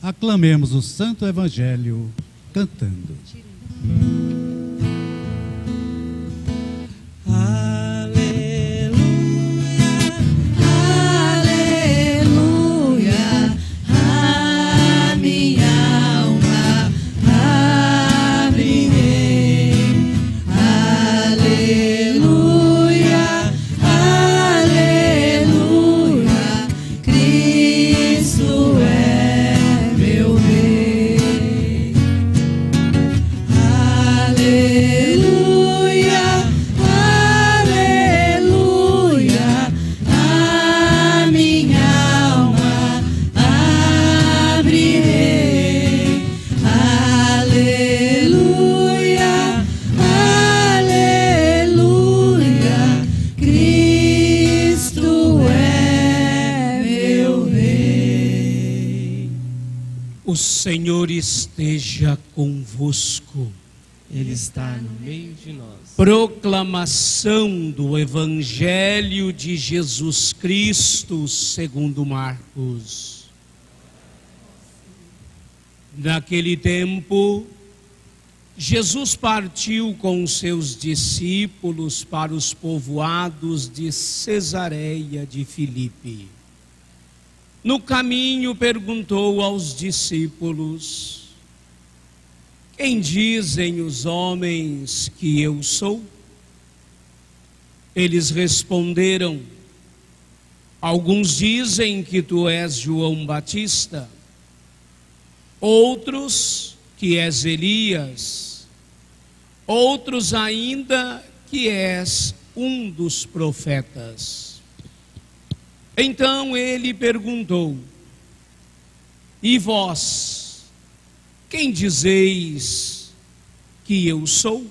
Aclamemos o Santo Evangelho cantando. O Senhor esteja convosco. Ele está no meio de nós. Proclamação do Evangelho de Jesus Cristo segundo Marcos. Naquele tempo, Jesus partiu com seus discípulos para os povoados de Cesareia de Filipe. No caminho perguntou aos discípulos: quem dizem os homens que eu sou? Eles responderam: alguns dizem que tu és João Batista, outros que és Elias, outros ainda que és um dos profetas. Então ele perguntou: e vós, quem dizeis que eu sou?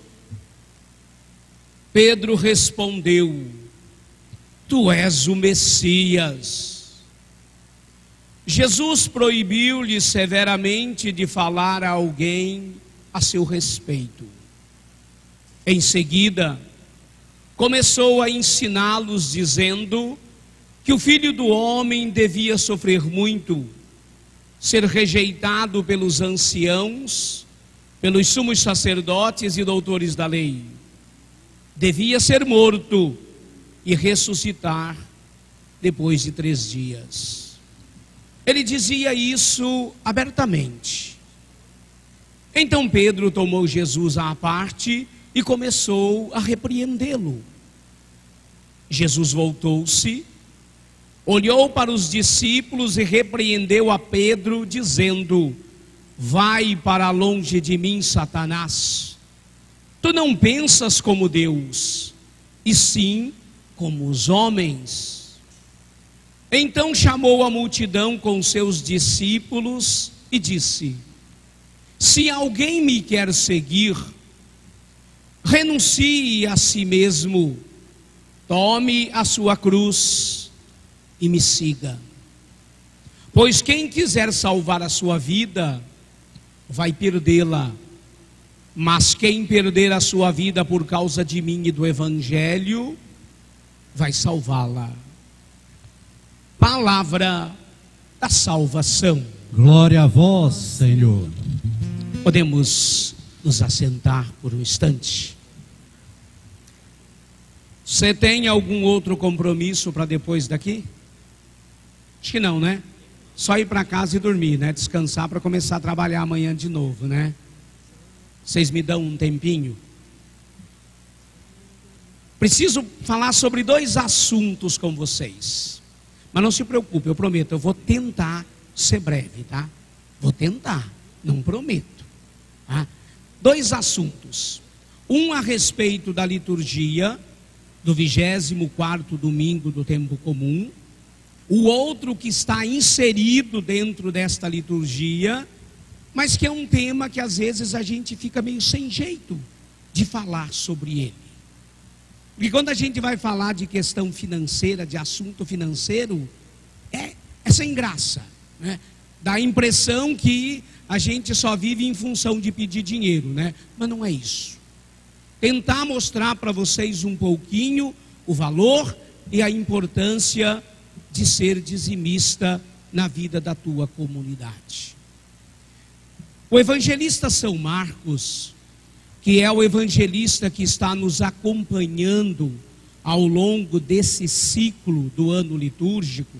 Pedro respondeu: tu és o Messias. Jesus proibiu-lhe severamente de falar a alguém a seu respeito. Em seguida, começou a ensiná-los, dizendo que o Filho do Homem devia sofrer muito, ser rejeitado pelos anciãos, pelos sumos sacerdotes e doutores da lei. Devia ser morto e ressuscitar depois de 3 dias. Ele dizia isso abertamente. Então Pedro tomou Jesus à parte e começou a repreendê-lo. Jesus voltou-se, olhou para os discípulos e repreendeu a Pedro, dizendo: vai para longe de mim, Satanás. Tu não pensas como Deus, e sim como os homens. Então chamou a multidão com seus discípulos e disse: se alguém me quer seguir, renuncie a si mesmo, tome a sua cruz e me siga. Pois quem quiser salvar a sua vida, vai perdê-la. Mas quem perder a sua vida por causa de mim e do Evangelho, vai salvá-la. Palavra da salvação. Glória a vós, Senhor. Podemos nos assentar por um instante. Você tem algum outro compromisso para depois daqui? Acho que não, né? Só ir para casa e dormir, né? Descansar para começar a trabalhar amanhã de novo, né? Vocês me dão um tempinho? Preciso falar sobre 2 assuntos com vocês. Mas não se preocupe, eu prometo, eu vou tentar ser breve, tá? Vou tentar, não prometo. Tá? 2 assuntos. Um a respeito da liturgia do 24º domingo do tempo comum. O outro que está inserido dentro desta liturgia, mas que é um tema que às vezes a gente fica meio sem jeito de falar sobre ele. Porque quando a gente vai falar de questão financeira, de assunto financeiro, é sem graça, né? Dá a impressão que a gente só vive em função de pedir dinheiro, né? Mas não é isso. Tentar mostrar para vocês um pouquinho o valor e a importância de ser dizimista na vida da tua comunidade. O evangelista São Marcos, que é o evangelista que está nos acompanhando ao longo desse ciclo do ano litúrgico,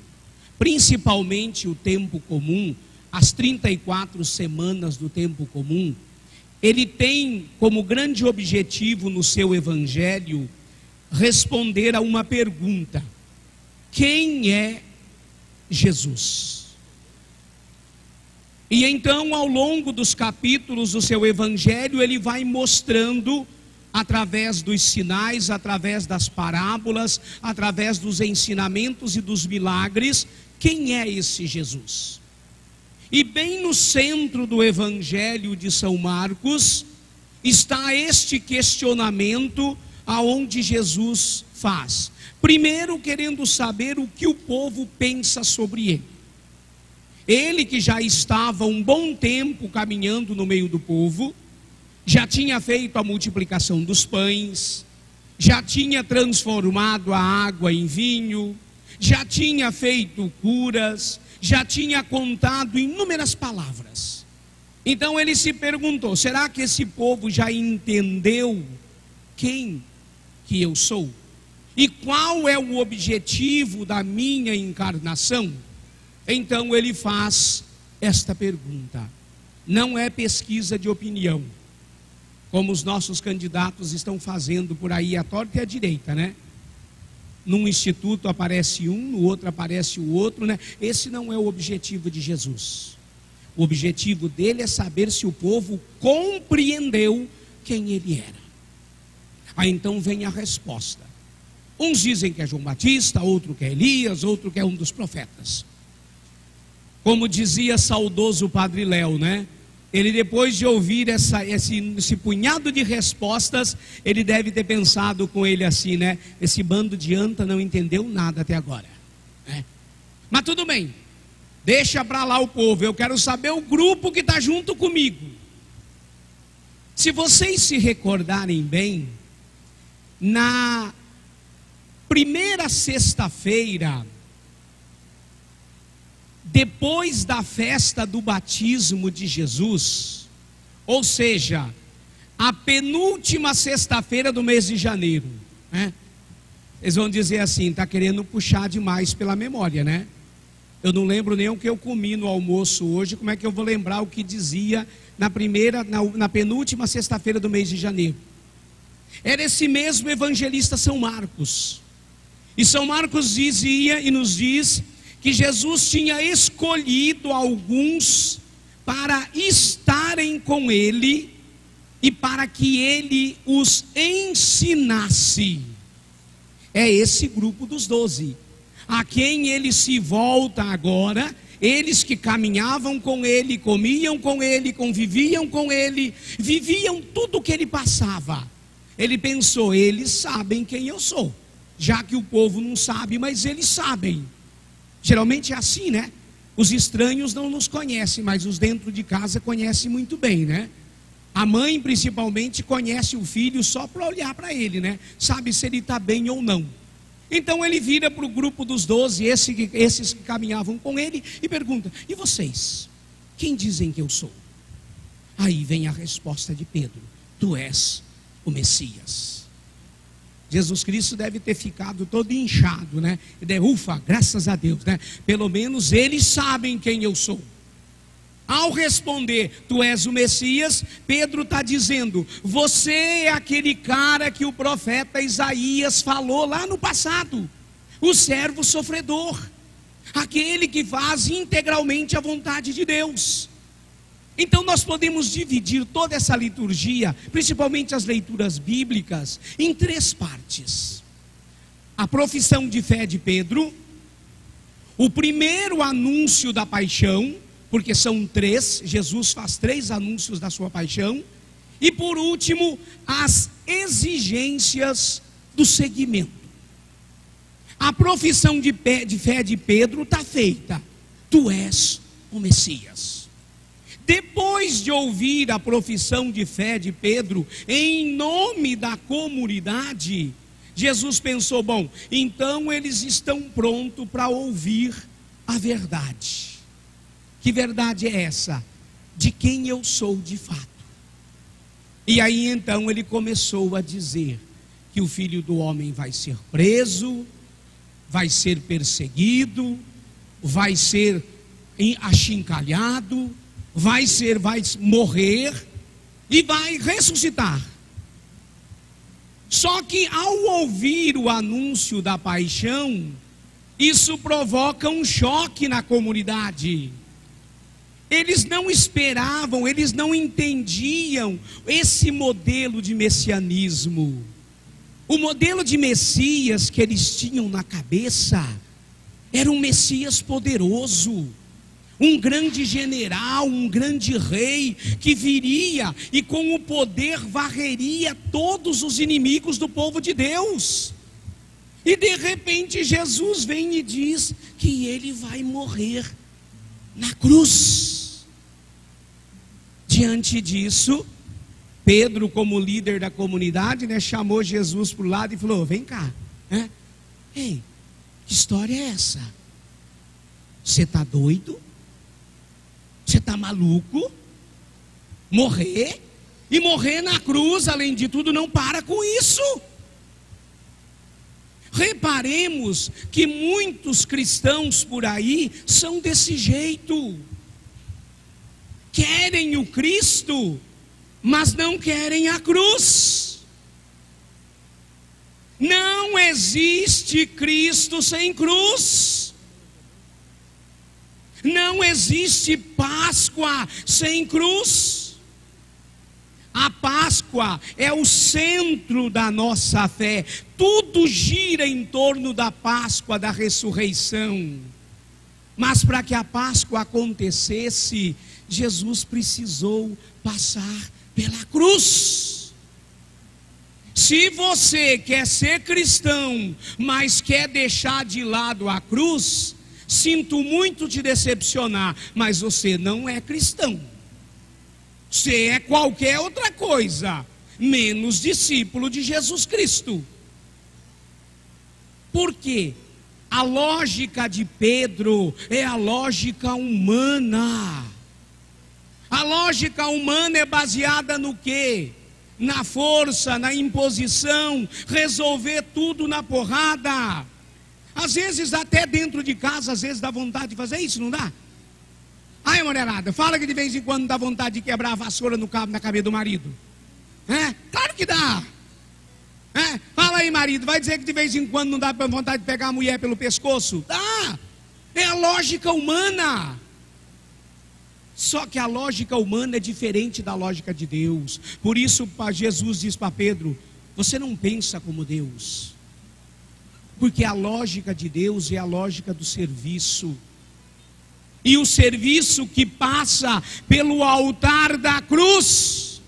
principalmente o tempo comum, as 34 semanas do tempo comum, ele tem como grande objetivo no seu evangelho responder a uma pergunta: quem é Jesus? E então, ao longo dos capítulos do seu evangelho, ele vai mostrando, através dos sinais, através das parábolas, através dos ensinamentos e dos milagres, quem é esse Jesus. E bem no centro do evangelho de São Marcos está este questionamento aonde Jesus faz. Primeiro, querendo saber o que o povo pensa sobre ele. Ele que já estava um bom tempo caminhando no meio do povo, já tinha feito a multiplicação dos pães, já tinha transformado a água em vinho, já tinha feito curas, já tinha contado inúmeras palavras. Então ele se perguntou: será que esse povo já entendeu quem que eu sou? E qual é o objetivo da minha encarnação? Então ele faz esta pergunta. Não é pesquisa de opinião, como os nossos candidatos estão fazendo por aí, à torta e à direita, né? Num instituto aparece um, no outro aparece o outro, né? Esse não é o objetivo de Jesus. O objetivo dele é saber se o povo compreendeu quem ele era. Aí então vem a resposta. Uns dizem que é João Batista, outro que é Elias, outro que é um dos profetas. Como dizia saudoso Padre Léo, né? Ele, depois de ouvir esse punhado de respostas, ele deve ter pensado com ele assim, né? Esse bando de anta não entendeu nada até agora, né? Mas tudo bem, deixa para lá o povo, eu quero saber o grupo que está junto comigo. Se vocês se recordarem bem, na primeira sexta-feira, depois da festa do batismo de Jesus, ou seja, a penúltima sexta-feira do mês de janeiro, né? Eles vão dizer assim: está querendo puxar demais pela memória, né? Eu não lembro nem o que eu comi no almoço hoje, como é que eu vou lembrar o que dizia na penúltima sexta-feira do mês de janeiro? Era esse mesmo evangelista São Marcos. E São Marcos dizia e nos diz que Jesus tinha escolhido alguns para estarem com ele e para que ele os ensinasse. É esse grupo dos 12, a quem ele se volta agora, eles que caminhavam com ele, comiam com ele, conviviam com ele, viviam tudo o que ele passava. Ele pensou: eles sabem quem eu sou, já que o povo não sabe, mas eles sabem. Geralmente é assim, né? Os estranhos não nos conhecem, mas os dentro de casa conhecem muito bem, né? A mãe principalmente conhece o filho só para olhar para ele, né? Sabe se ele está bem ou não. Então ele vira para o grupo dos 12, esses que caminhavam com ele, e pergunta: e vocês? Quem dizem que eu sou? Aí vem a resposta de Pedro: tu és o Messias. Jesus Cristo deve ter ficado todo inchado, né? Ufa, graças a Deus, né? Pelo menos eles sabem quem eu sou. Ao responder: tu és o Messias, Pedro está dizendo: você é aquele cara que o profeta Isaías falou lá no passado, o servo sofredor, aquele que faz integralmente a vontade de Deus. Então nós podemos dividir toda essa liturgia, principalmente as leituras bíblicas, em 3 partes. A profissão de fé de Pedro, o primeiro anúncio da paixão, porque são 3, Jesus faz 3 anúncios da sua paixão, e por último, as exigências do seguimento. A profissão de fé de Pedro está feita: tu és o Messias. Depois de ouvir a profissão de fé de Pedro, em nome da comunidade, Jesus pensou: bom, então eles estão prontos para ouvir a verdade. Que verdade é essa? de quem eu sou de fato. E aí então ele começou a dizer que o Filho do Homem vai ser preso, vai ser perseguido, vai ser achincalhado, vai morrer e vai ressuscitar. Só que ao ouvir o anúncio da paixão, isso provoca um choque na comunidade. Eles não esperavam, eles não entendiam esse modelo de messianismo. O modelo de Messias que eles tinham na cabeça era um Messias poderoso, um grande general, um grande rei, que viria e com o poder varreria todos os inimigos do povo de Deus. E de repente Jesus vem e diz que ele vai morrer na cruz. Diante disso, Pedro, como líder da comunidade, chamou Jesus para o lado e falou: vem cá, ei, que história é essa? Você está doido? Você está maluco? Morrer? E morrer na cruz, além de tudo, não para com isso. Reparemos que muitos cristãos por aí são desse jeito. Querem o Cristo, mas não querem a cruz. Não existe Cristo sem cruz. Não existe Páscoa sem cruz. A Páscoa é o centro da nossa fé. Tudo gira em torno da Páscoa, da ressurreição. Mas para que a Páscoa acontecesse, Jesus precisou passar pela cruz. Se você quer ser cristão, mas quer deixar de lado a cruz, sinto muito te decepcionar, mas você não é cristão. Você é qualquer outra coisa, menos discípulo de Jesus Cristo. Por quê? A lógica de Pedro é a lógica humana. A lógica humana é baseada no quê? Na força, na imposição, resolver tudo na porrada. Às vezes até dentro de casa, às vezes dá vontade de fazer isso, não dá? Ai, mulherada, fala que de vez em quando dá vontade de quebrar a vassoura no cabo na cabeça do marido. Claro que dá. Fala aí, marido, vai dizer que de vez em quando não dá vontade de pegar a mulher pelo pescoço? Dá. É a lógica humana. Só que a lógica humana é diferente da lógica de Deus. Por isso Jesus diz para Pedro: você não pensa como Deus. Porque a lógica de Deus é a lógica do serviço. E o serviço que passa pelo altar da cruz.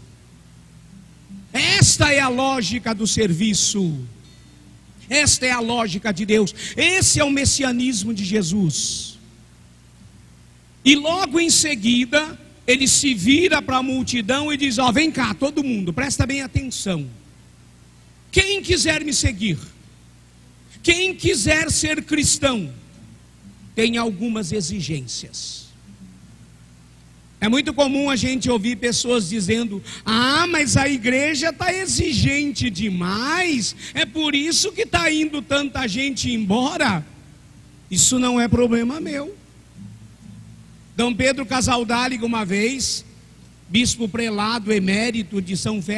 Esta é a lógica do serviço. Esta é a lógica de Deus. Esse é o messianismo de Jesus. E logo em seguida, ele se vira para a multidão e diz: vem cá, todo mundo, presta bem atenção. Quem quiser me seguir, quem quiser ser cristão, tem algumas exigências. É muito comum a gente ouvir pessoas dizendo: mas a igreja está exigente demais, é por isso que está indo tanta gente embora. Isso não é problema meu. Dom Pedro Casaldáliga, uma vez, bispo prelado emérito de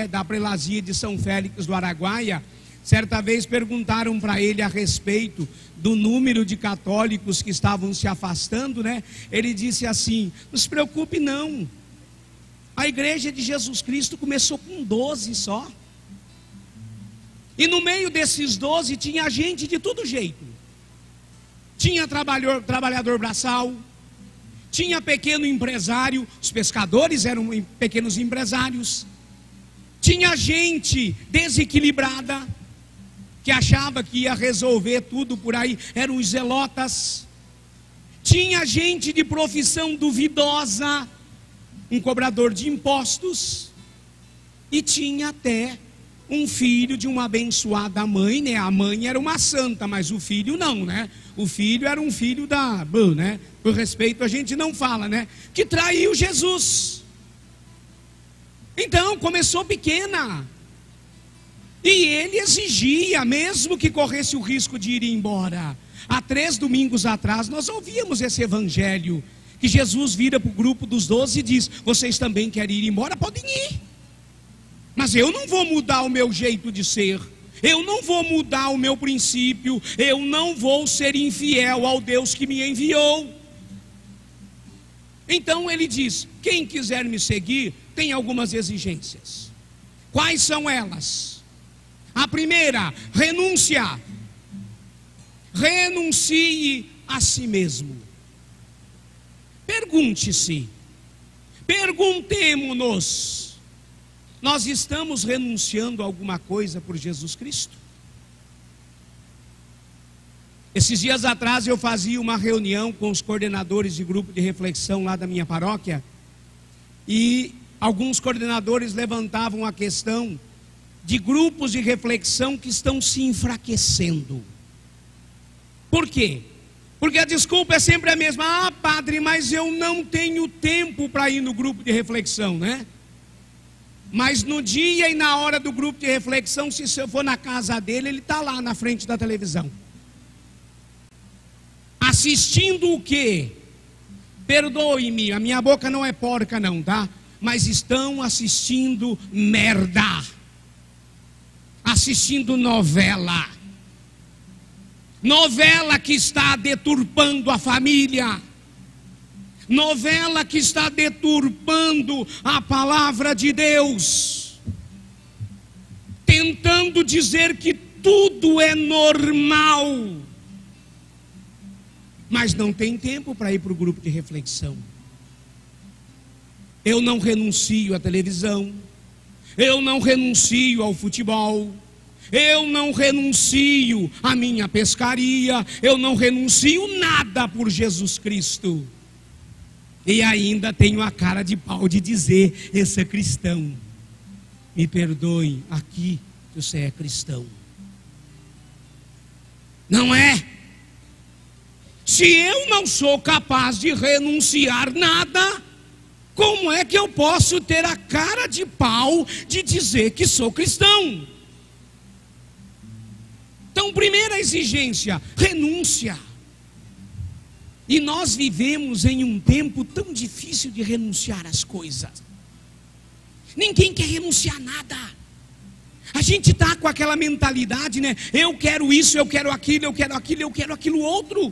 da prelazia de São Félix do Araguaia, certa vez perguntaram para ele a respeito do número de católicos que estavam se afastando, Ele disse assim: não se preocupe não, a igreja de Jesus Cristo começou com 12 só, e no meio desses 12 tinha gente de todo jeito. Tinha trabalhador braçal, tinha pequeno empresário, os pescadores eram pequenos empresários, tinha gente desequilibrada, que achava que ia resolver tudo por aí, eram os zelotas. Tinha gente de profissão duvidosa, um cobrador de impostos. E tinha até um filho de uma abençoada mãe, A mãe era uma santa, mas o filho não, O filho era um filho por respeito a gente não fala, Que traiu Jesus. Então começou pequena. E ele exigia, mesmo que corresse o risco de ir embora. Há 3 domingos atrás nós ouvíamos esse evangelho, que Jesus vira para o grupo dos 12 e diz: vocês também querem ir embora? Podem ir. Mas eu não vou mudar o meu jeito de ser. Eu não vou mudar o meu princípio. Eu não vou ser infiel ao Deus que me enviou. Então ele diz: quem quiser me seguir tem algumas exigências. Quais são elas? A primeira, renúncia. Renuncie a si mesmo. Pergunte-se, perguntemo-nos: nós estamos renunciando a alguma coisa por Jesus Cristo? Esses dias atrás eu fazia uma reunião com os coordenadores de grupo de reflexão lá da minha paróquia, e alguns coordenadores levantavam a questão de grupos de reflexão que estão se enfraquecendo. Por quê? Porque a desculpa é sempre a mesma: ah, padre, mas eu não tenho tempo para ir no grupo de reflexão, né? Mas no dia e na hora do grupo de reflexão, se eu for na casa dele, ele está lá na frente da televisão. Assistindo o quê? Perdoe-me, a minha boca não é porca não, tá? Mas estão assistindo merda. Assistindo novela. Novela que está deturpando a família. Novela que está deturpando a palavra de Deus. Tentando dizer que tudo é normal. Mas não tem tempo para ir para o grupo de reflexão. Eu não renuncio à televisão. Eu não renuncio ao futebol. Eu não renuncio à minha pescaria. Eu não renuncio nada por Jesus Cristo. E ainda tenho a cara de pau de dizer: esse é cristão. Me perdoe, aqui você é cristão. Não é? Se eu não sou capaz de renunciar nada, como é que eu posso ter a cara de pau de dizer que sou cristão? Então, primeira exigência, renúncia. E nós vivemos em um tempo tão difícil de renunciar às coisas. Ninguém quer renunciar a nada. A gente está com aquela mentalidade, né? Eu quero isso, eu quero aquilo, eu quero aquilo, eu quero aquilo outro.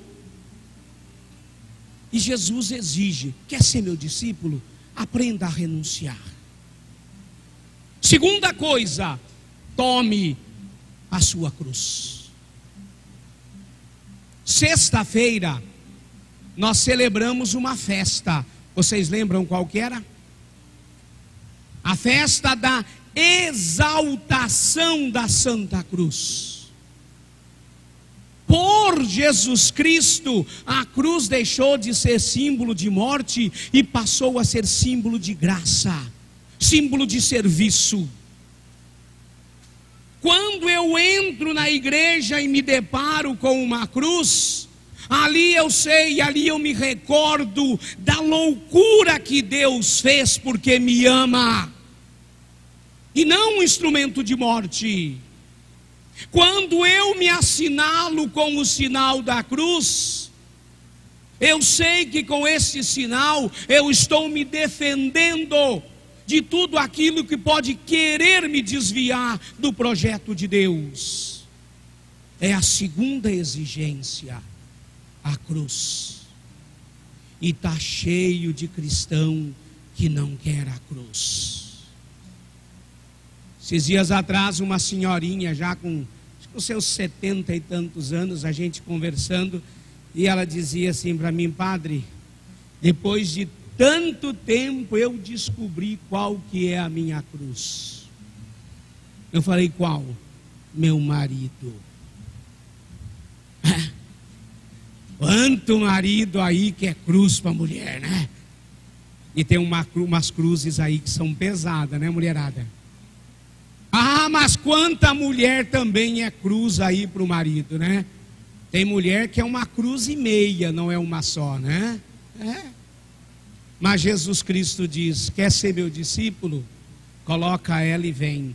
E Jesus exige: quer ser meu discípulo? Aprenda a renunciar. Segunda coisa, tome a sua cruz. Sexta-feira nós celebramos uma festa. Vocês lembram qual que era? A festa da exaltação da Santa Cruz. Por Jesus Cristo, a cruz deixou de ser símbolo de morte e passou a ser símbolo de graça, símbolo de serviço. Quando eu entro na igreja e me deparo com uma cruz, ali eu sei, ali eu me recordo da loucura que Deus fez porque me ama, e não um instrumento de morte. Quando eu me assinalo com o sinal da cruz, eu sei que com esse sinal eu estou me defendendo de tudo aquilo que pode querer me desviar do projeto de Deus. É a segunda exigência, a cruz. E está cheio de cristão que não quer a cruz. Esses dias atrás, uma senhorinha já com os seus 70 e tantos anos, a gente conversando, e ela dizia assim para mim: padre, depois de tanto tempo eu descobri qual que é a minha cruz. Eu falei: qual? Meu marido. Quanto marido aí que é cruz para mulher, né? E tem umas cruzes aí que são pesadas, né, mulherada? Ah, mas quanta mulher também é cruz aí para o marido, né? Tem mulher que é uma cruz e meia, não é uma só, né? É. Mas Jesus Cristo diz: quer ser meu discípulo? coloca ela e vem.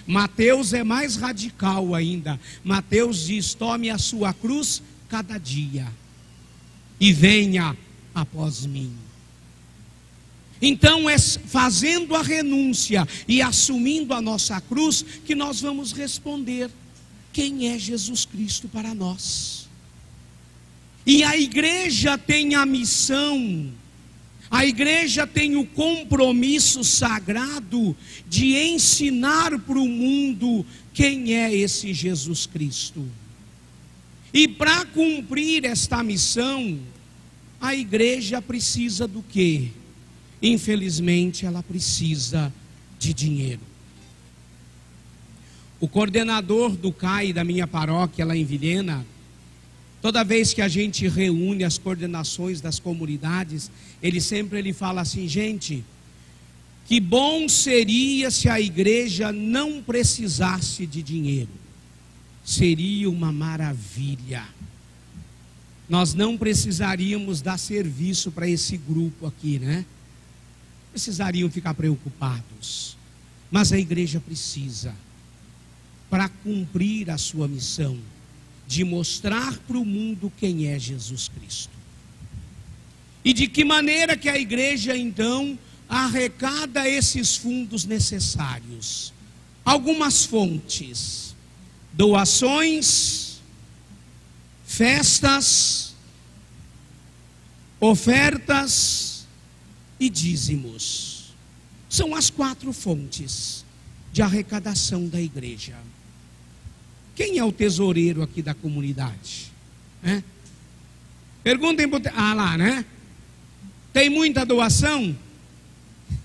Mateus é mais radical ainda. Mateus diz: tome a sua cruz cada dia e venha após mim. Então é fazendo a renúncia e assumindo a nossa cruz que nós vamos responder quem é Jesus Cristo para nós. E a igreja tem a missão, a igreja tem o compromisso sagrado de ensinar para o mundo quem é esse Jesus Cristo. E para cumprir esta missão, a igreja precisa do quê? Infelizmente, ela precisa de dinheiro. O coordenador do CAI da minha paróquia lá em Vilhena, toda vez que a gente reúne as coordenações das comunidades, ele fala assim: gente, que bom seria se a igreja não precisasse de dinheiro. Seria uma maravilha. Nós não precisaríamos dar serviço para esse grupo aqui, né? Precisariam ficar preocupados. Mas a igreja precisa, para cumprir a sua missão, de mostrar para o mundo quem é Jesus Cristo. E de que maneira que a igreja então arrecada esses fundos necessários? Algumas fontes: doações, festas, ofertas e dízimos. São as 4 fontes de arrecadação da igreja. Quem é o tesoureiro aqui da comunidade? Perguntem para... Ah, lá, né? Tem muita doação?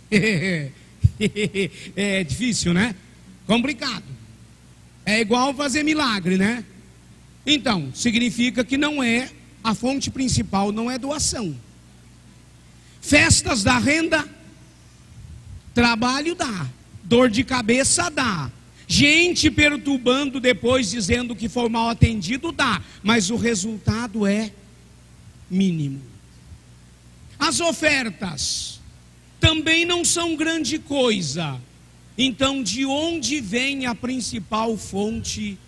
É difícil, né? Complicado. É igual fazer milagre, né? Então, significa que não é, a fonte principal não é doação. Festas dá renda, trabalho dá, dor de cabeça dá, gente perturbando depois dizendo que foi mal atendido dá, mas o resultado é mínimo. As ofertas também não são grande coisa. Então, de onde vem a principal fonte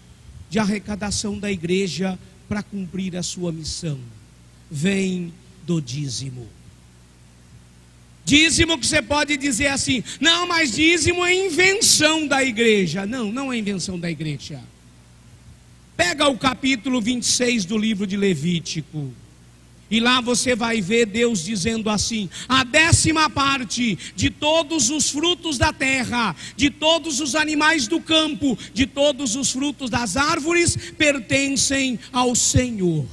de arrecadação da igreja para cumprir a sua missão? Vem do dízimo. Dízimo que você pode dizer assim: não, mas dízimo é invenção da igreja. Não, não é invenção da igreja. Pega o capítulo 26 do livro de Levítico, e lá você vai ver Deus dizendo assim: a 10ª parte de todos os frutos da terra, de todos os animais do campo, de todos os frutos das árvores, pertencem ao Senhor.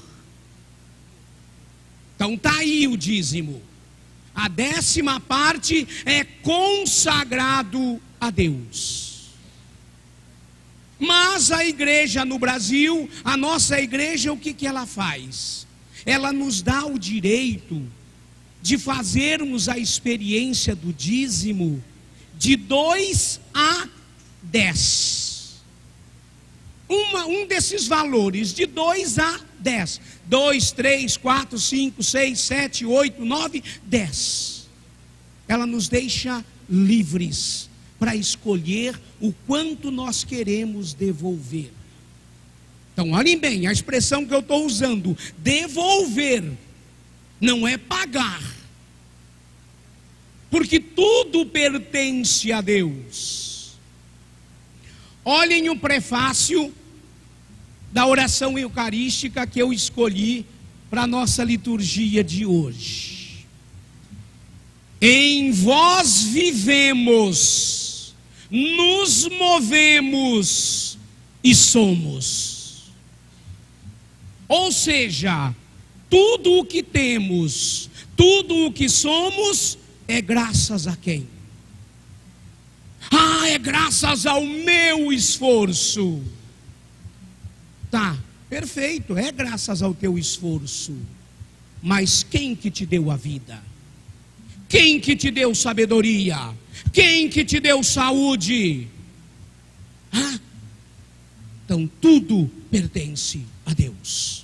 Então está aí o dízimo. A 10ª parte é consagrado a Deus. Mas a igreja no Brasil, a nossa igreja, o que ela faz? Ela nos dá o direito de fazermos a experiência do dízimo de 2 a 10. Um desses valores, de 2 a 10. 2, 3, 4, 5, 6, 7, 8, 9, 10. Ela nos deixa livres para escolher o quanto nós queremos devolver. Então, olhem bem, a expressão que eu estou usando, devolver, não é pagar. Porque tudo pertence a Deus. Olhem o prefácio da oração eucarística que eu escolhi para a nossa liturgia de hoje. Em vós vivemos, nos movemos e somos. Ou seja, tudo o que temos, tudo o que somos, é graças a quem? Ah, é graças ao meu esforço. Tá, perfeito, é graças ao teu esforço. Mas quem que te deu a vida? Quem que te deu sabedoria? Quem que te deu saúde? Ah, então tudo pertence a Deus.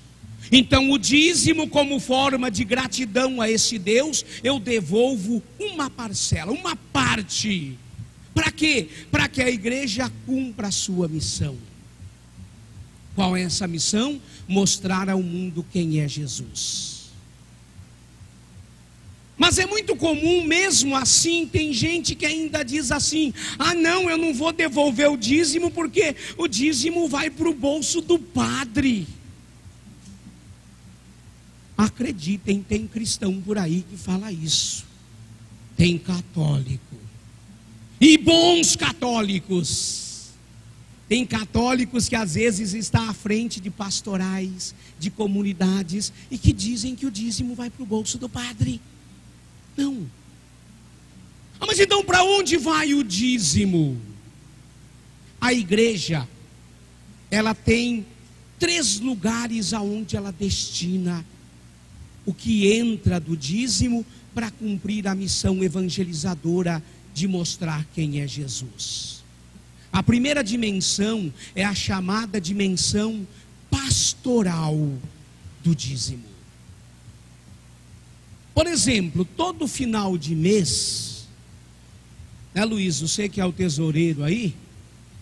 Então o dízimo, como forma de gratidão a esse Deus, eu devolvo uma parcela, uma parte, Para quê? Para que a igreja cumpra a sua missão. Qual é essa missão? Mostrar ao mundo quem é Jesus. Mas é muito comum, mesmo assim, tem gente que ainda diz assim: ah não, eu não vou devolver o dízimo porque o dízimo vai para o bolso do padre. Acreditem, tem cristão por aí que fala isso. Tem católico. E bons católicos. Tem católicos que às vezes estão à frente de pastorais, de comunidades, e que dizem que o dízimo vai para o bolso do padre. Não. Ah, mas então para onde vai o dízimo? A igreja, ela tem 3 lugares aonde ela destina o que entra do dízimo para cumprir a missão evangelizadora de mostrar quem é Jesus. A primeira dimensão é a chamada dimensão pastoral do dízimo. Por exemplo, todo final de mês, né, Luiz, você que é o tesoureiro aí,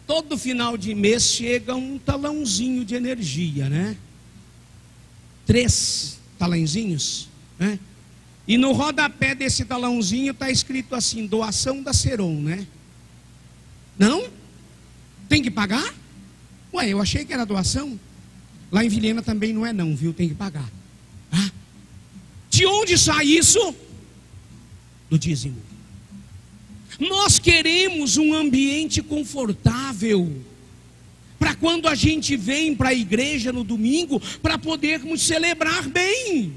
todo final de mês chega um talãozinho de energia, né? 3 talãozinhos, né? E no rodapé desse talãozinho está escrito assim: doação da Seron, né? Não? Tem que pagar? Ué, eu achei que era doação. Lá em Vilhena também não é não, viu? Tem que pagar. Ah? De onde sai isso? Do dízimo. Nós queremos um ambiente confortável para quando a gente vem para a igreja no domingo, para podermos celebrar bem.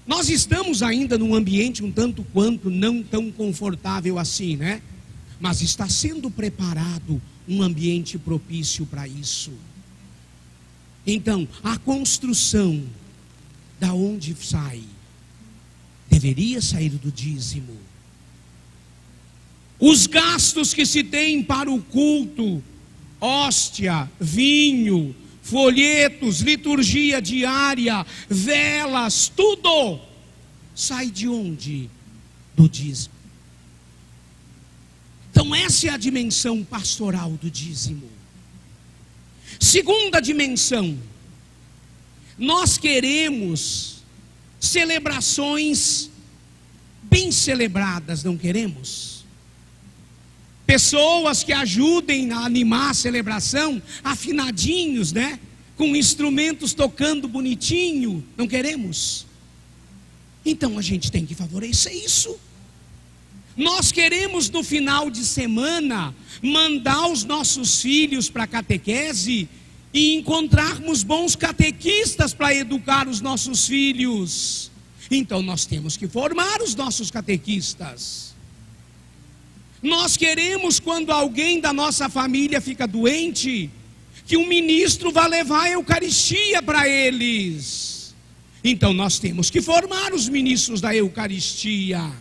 Nós estamos ainda num ambiente um tanto quanto não tão confortável assim, né? Mas está sendo preparado um ambiente propício para isso. Então, a construção, da onde sai? Deveria sair do dízimo. Os gastos que se tem para o culto, hóstia, vinho, folhetos, liturgia diária, velas, tudo sai de onde? Do dízimo. Então essa é a dimensão pastoral do dízimo. Segunda dimensão, nós queremos celebrações bem celebradas, não queremos? Pessoas que ajudem a animar a celebração, afinadinhos, né? Com instrumentos tocando bonitinho, não queremos? Então a gente tem que favorecer isso. Nós queremos no final de semana mandar os nossos filhos para a catequese e encontrarmos bons catequistas para educar os nossos filhos. Então nós temos que formar os nossos catequistas. Nós queremos, quando alguém da nossa família fica doente, que um ministro vá levar a Eucaristia para eles. Então nós temos que formar os ministros da Eucaristia.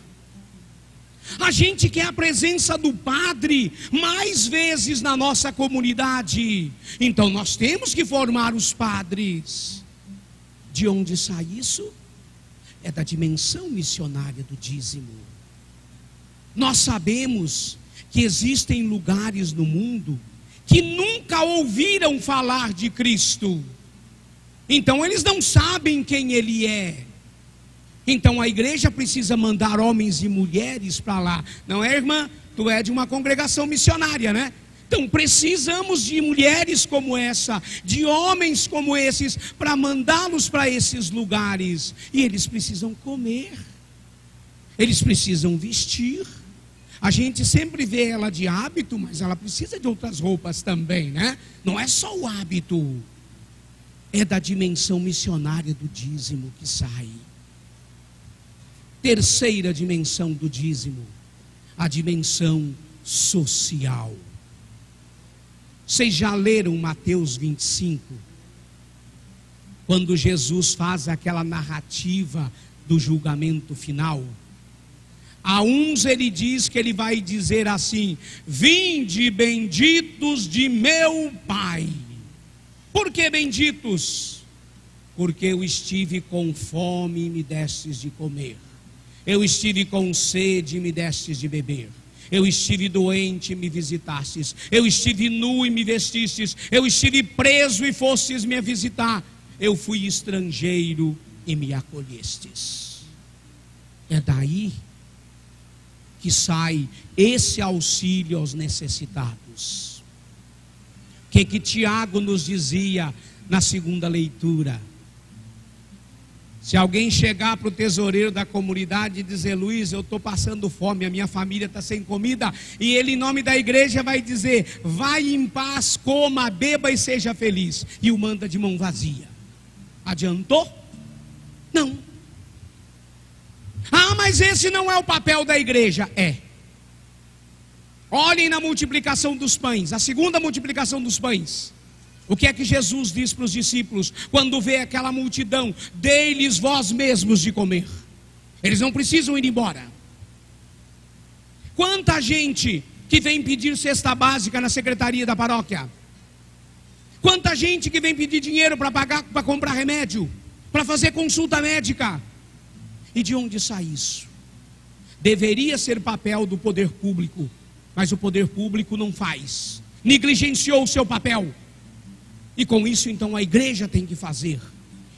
A gente quer a presença do padre mais vezes na nossa comunidade. Então nós temos que formar os padres. De onde sai isso? É da dimensão missionária do dízimo. Nós sabemos que existem lugares no mundo que nunca ouviram falar de Cristo. Então eles não sabem quem Ele é. Então a igreja precisa mandar homens e mulheres para lá. Não é, irmã? Tu é de uma congregação missionária, né? Então precisamos de mulheres como essa, de homens como esses, para mandá-los para esses lugares. E eles precisam comer, eles precisam vestir. A gente sempre vê ela de hábito, mas ela precisa de outras roupas também, né? Não é só o hábito. É da dimensão missionária do dízimo que sai. Terceira dimensão do dízimo, a dimensão social. Vocês já leram Mateus 25? Quando Jesus faz aquela narrativa do julgamento final. A uns ele diz que ele vai dizer assim: vinde benditos de meu Pai. Por que benditos? Porque eu estive com fome e me destes de comer. Eu estive com sede e me destes de beber. Eu estive doente e me visitastes. Eu estive nu e me vestistes. Eu estive preso e fostes me visitar. Eu fui estrangeiro e me acolhestes. É daí que sai esse auxílio aos necessitados. O que Tiago nos dizia na segunda leitura? Se alguém chegar para o tesoureiro da comunidade e dizer: Luiz, eu estou passando fome, a minha família está sem comida, e ele, em nome da igreja, vai dizer: vai em paz, coma, beba e seja feliz, e o manda de mão vazia, adiantou? Não. Ah, mas esse não é o papel da igreja. É. Olhem na multiplicação dos pães, a segunda multiplicação dos pães. O que é que Jesus diz para os discípulos quando vê aquela multidão? Dei-lhes vós mesmos de comer. Eles não precisam ir embora. Quanta gente que vem pedir cesta básica na secretaria da paróquia? Quanta gente que vem pedir dinheiro para pagar, para comprar remédio, para fazer consulta médica? E de onde sai isso? Deveria ser papel do poder público, mas o poder público não faz, negligenciou o seu papel. E com isso então a igreja tem que fazer.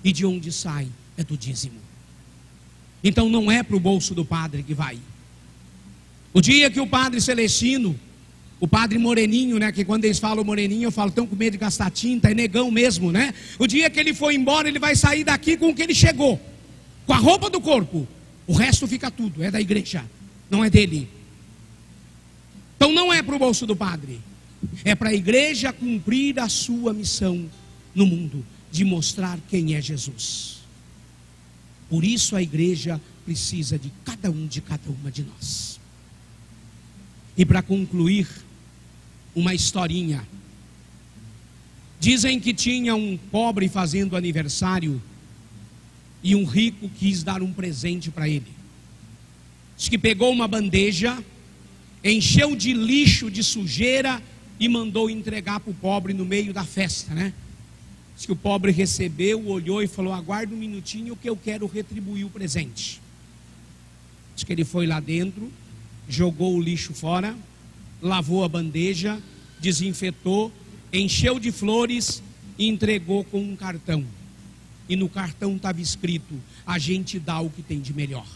E de onde sai? É do dízimo. Então não é para o bolso do padre que vai. O dia que o padre Celestino, o padre Moreninho, né, que quando eles falam Moreninho, eu falo, estão com medo de gastar tinta, é negão mesmo, né? O dia que ele for embora, ele vai sair daqui com o que ele chegou, com a roupa do corpo. O resto fica tudo, é da igreja, não é dele. Então não é para o bolso do padre. É para a igreja cumprir a sua missão no mundo, de mostrar quem é Jesus. Por isso a igreja precisa de cada um, de cada uma de nós. E para concluir, uma historinha. Dizem que tinha um pobre fazendo aniversário e um rico quis dar um presente para ele. Diz que pegou uma bandeja, encheu de lixo, de sujeira e mandou entregar para o pobre no meio da festa, né? Diz que o pobre recebeu, olhou e falou: aguarda um minutinho que eu quero retribuir o presente. Diz que ele foi lá dentro, jogou o lixo fora, lavou a bandeja, desinfetou, encheu de flores e entregou com um cartão. E no cartão estava escrito: a gente dá o que tem de melhor.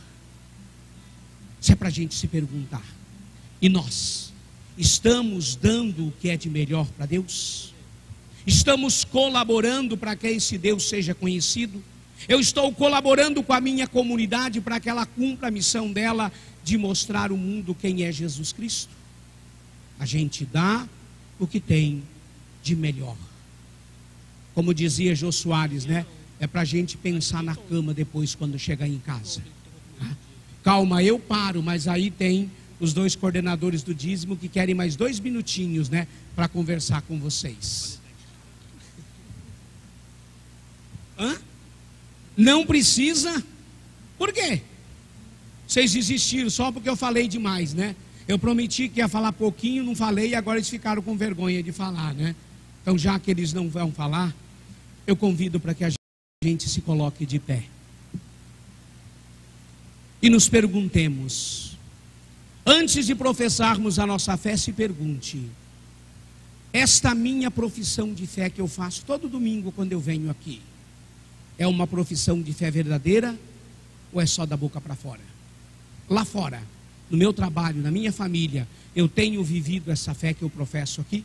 Isso é para a gente se perguntar. E nós estamos dando o que é de melhor para Deus? Estamos colaborando para que esse Deus seja conhecido? Eu estou colaborando com a minha comunidade para que ela cumpra a missão dela de mostrar ao mundo quem é Jesus Cristo? A gente dá o que tem de melhor. Como dizia Jô Soares, né? É para a gente pensar na cama depois quando chegar em casa. Calma, eu paro, mas aí tem os dois coordenadores do dízimo que querem mais 2 minutinhos, né, para conversar com vocês. Hã? Não precisa? Por quê? Vocês desistiram só porque eu falei demais, né? Eu prometi que ia falar pouquinho, não falei, e agora eles ficaram com vergonha de falar, né? Então, já que eles não vão falar, eu convido para que a gente se coloque de pé e nos perguntemos. Antes de professarmos a nossa fé, se pergunte: esta minha profissão de fé que eu faço todo domingo quando eu venho aqui, é uma profissão de fé verdadeira ou é só da boca para fora? Lá fora, no meu trabalho, na minha família, eu tenho vivido essa fé que eu professo aqui?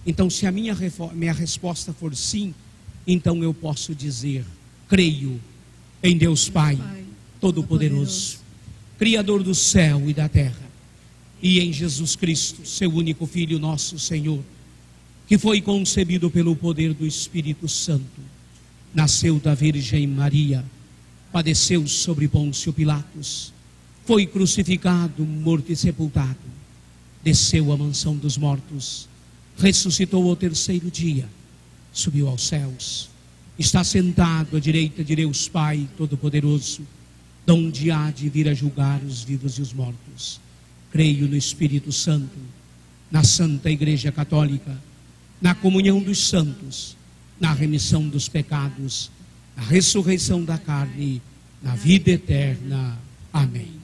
Então, se a minha resposta for sim, então eu posso dizer: creio em Deus Pai Todo-Poderoso, Criador do céu e da terra, e em Jesus Cristo, seu único Filho, nosso Senhor, que foi concebido pelo poder do Espírito Santo, nasceu da Virgem Maria, padeceu sobre Pôncio Pilatos, foi crucificado, morto e sepultado, desceu à mansão dos mortos, ressuscitou ao 3º dia, subiu aos céus, está sentado à direita de Deus Pai Todo-Poderoso, donde há de vir a julgar os vivos e os mortos. Creio no Espírito Santo, na Santa Igreja Católica, na comunhão dos santos, na remissão dos pecados, na ressurreição da carne, na vida eterna. Amém.